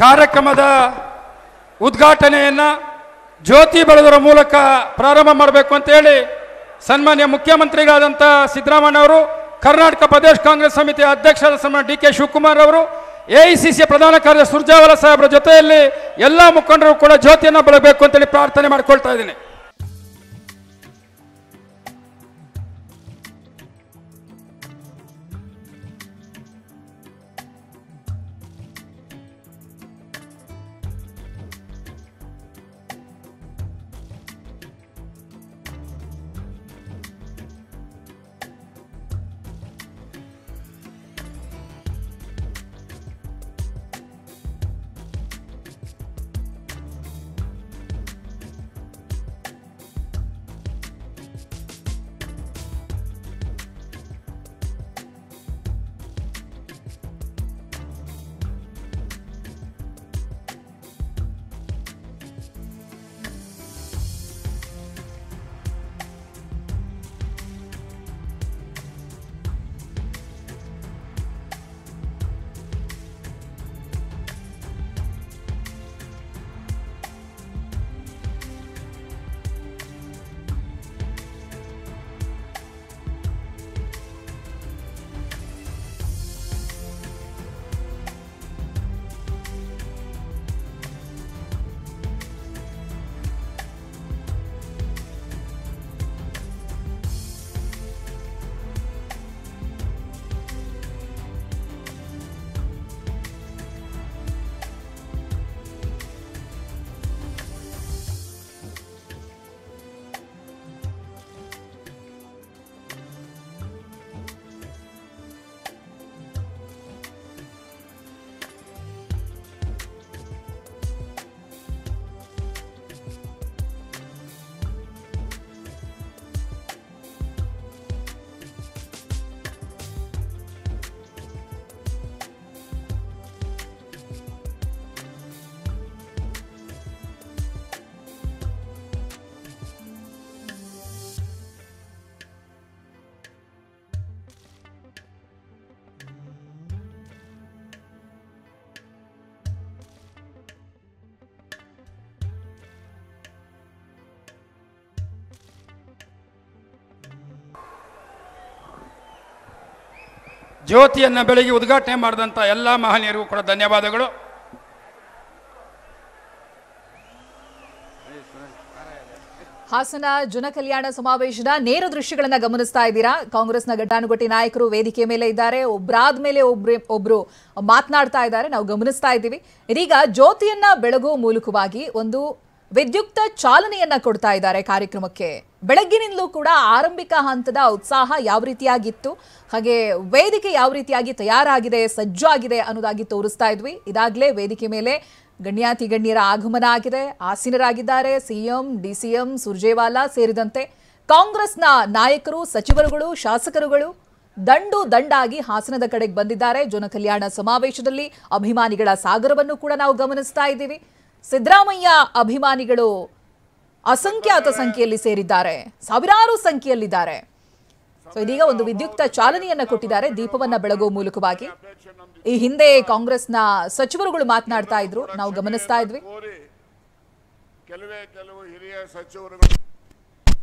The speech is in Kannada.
ಕಾರ್ಯಕ್ರಮದ ಉದ್ಘಾಟನೆಯನ್ನ ಜ್ಯೋತಿ ಬೆಳಗುವ ಮೂಲಕ ಪ್ರಾರಂಭ ಮಾಡಬೇಕು ಅಂತ ಹೇಳಿ ಸನ್ಮಾನ್ಯ ಮುಖ್ಯಮಂತ್ರಿಗಳಾದಂಥ ಸಿದ್ದರಾಮಯ್ಯ ಅವರು, ಕರ್ನಾಟಕ ಪ್ರದೇಶ ಕಾಂಗ್ರೆಸ್ ಸಮಿತಿಯ ಅಧ್ಯಕ್ಷರಾದ ಸನ್ಮಾನ್ಯ ಡಿ ಕೆ ಶಿವಕುಮಾರ್ ಅವರು, ಎಐಸಿಸಿಯ ಪ್ರಧಾನ ಕಾರ್ಯದರ್ಶಿ ಸುರ್ಜೇವಾಲಾ ಸಾಹೇಬರ ಜೊತೆಯಲ್ಲಿ ಎಲ್ಲ ಮುಖಂಡರು ಕೂಡ ಜ್ಯೋತಿಯನ್ನು ಬೆಳಗಬೇಕು ಅಂತೇಳಿ ಪ್ರಾರ್ಥನೆ ಮಾಡ್ಕೊಳ್ತಾ ಇದ್ದೀನಿ. ಜ್ಯೋತಿಯನ್ನು ಬೆಳಗಿ ಉದ್ಘಾಟನೆ ಮಾಡಿದಂಥ ಎಲ್ಲ ಮಹನೀಯರಿಗೂ ಕೂಡ ಧನ್ಯವಾದಗಳು. ಹಾಸನ ಜನಕಲ್ಯಾಣ ಸಮಾವೇಶದ ನೇರ ದೃಶ್ಯಗಳನ್ನ ಗಮನಿಸ್ತಾ ಇದ್ದೀರಾ. ಕಾಂಗ್ರೆಸ್ನ ಘಟಾನುಘಟಿ ನಾಯಕರು ವೇದಿಕೆ ಮೇಲೆ ಇದ್ದಾರೆ, ಒಬ್ಬರಾದ ಮೇಲೆ ಒಬ್ರು ಮಾತನಾಡ್ತಾ ಇದ್ದಾರೆ, ನಾವು ಗಮನಿಸ್ತಾ ಇದ್ದೀವಿ. ಇದೀಗ ಜ್ಯೋತಿಯನ್ನ ಬೆಳಗುವ ಮೂಲಕವಾಗಿ ಒಂದು ವಿದ್ಯುಕ್ತ ಚಾಲನೆಯನ್ನ ಕೊಡ್ತಾ ಇದ್ದಾರೆ ಕಾರ್ಯಕ್ರಮಕ್ಕೆ. ಬೆಳಗ್ಗಿನಿಂದಲೂ ಕೂಡ ಆರಂಭಿಕ ಹಂತದ ಉತ್ಸಾಹ ಯಾವ ರೀತಿಯಾಗಿತ್ತು, ಹಾಗೆ ವೇದಿಕೆ ಯಾವ ರೀತಿಯಾಗಿ ತಯಾರಾಗಿದೆ, ಸಜ್ಜಾಗಿದೆ ಅನ್ನೋದಾಗಿ ತೋರಿಸ್ತಾ ಇದ್ವಿ. ಇದಾಗಲೇ ವೇದಿಕೆ ಮೇಲೆ ಗಣ್ಯಾತಿ ಗಣ್ಯರ ಆಗಮನ ಆಗಿದೆ. ಆಸೀನರಾಗಿದ್ದಾರೆ ಸಿಎಂ, ಡಿಸಿಎಂ, ಸುರ್ಜೇವಾಲಾ ಸೇರಿದಂತೆ ಕಾಂಗ್ರೆಸ್ನ ನಾಯಕರು, ಸಚಿವರುಗಳು, ಶಾಸಕರುಗಳು ದಂಡಾಗಿ ಹಾಸನದ ಕಡೆಗೆ ಬಂದಿದ್ದಾರೆ. ಜನಕಲ್ಯಾಣ ಸಮಾವೇಶದಲ್ಲಿ ಅಭಿಮಾನಿಗಳ ಸಾಗರವನ್ನು ಕೂಡ ನಾವು ಗಮನಿಸ್ತಾ ಇದ್ದೀವಿ. ಸಿದ್ದರಾಮಯ್ಯ ಅಭಿಮಾನಿಗಳು ಅಸಂಖ್ಯಾತ ಸಂಖ್ಯೆಯಲ್ಲಿ ಸೇರಿದ್ದಾರೆ, ಸಾವಿರಾರು ಸಂಖ್ಯೆಯಲ್ಲಿದ್ದಾರೆ. ಸೊ ಇದೀಗ ಒಂದು ವಿದ್ಯುಕ್ತ ಚಾಲನೆಯನ್ನ ಕೊಟ್ಟಿದ್ದಾರೆ ದೀಪವನ್ನ ಬೆಳಗುವ ಮೂಲಕವಾಗಿ. ಈ ಹಿಂದೆ ಕಾಂಗ್ರೆಸ್ನ ಸಚಿವರುಗಳು ಮಾತನಾಡ್ತಾ ಇದ್ರು, ನಾವು ಗಮನಿಸ್ತಾ ಇದ್ವಿ. ಕೆಲವು ಹಿರಿಯ ಸಚಿವರುಗಳು